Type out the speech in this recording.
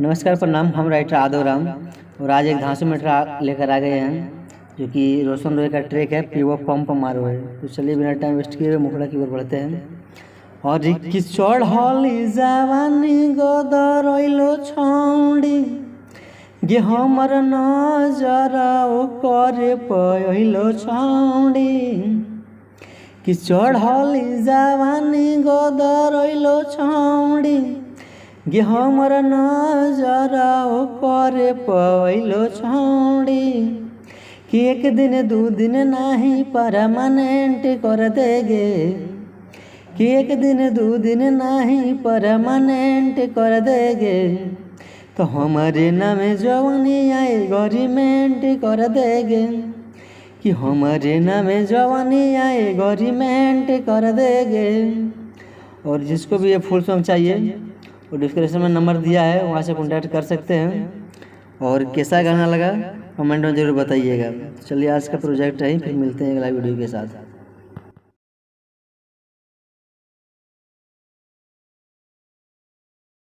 नमस्कार, प्रणाम। हम राइटर आदव राम और आज एक धांसू मैटर लेकर आ गए हैं जो कि रोशन रॉय का ट्रैक है पीवा पंप मारो है। तो चलिए बिना टाइम वेस्ट किए हुए मुखड़ा की ओर बढ़ते हैं। और कि चढ़ली जवानी गदरइलो छौड़ी गे हमर नजर करे पइलो छौड़ी कि चढ़ली जवानी गदरइलो छौड़ी गे हमर नजर करे पइलो छौड़ी कि एक दिन दू दिन नहीं परमानेंट कर देगे कि एक दिन दू दिन नहीं परमानेंट कर देगे तो हमारे नाम जवानी आए गवर्नमेंट कर देगे कि हमारे नाम जवानी आए गवर्नमेंट कर देगे। और जिसको भी ये फुल सॉन्ग चाहिए वो डिस्क्रिप्शन में नंबर दिया है, वहाँ से कॉन्टैक्ट कर सकते हैं। और कैसा गाना लगा कमेंट में ज़रूर बताइएगा। चलिए आज का प्रोजेक्ट है, फिर मिलते हैं अगला वीडियो के साथ।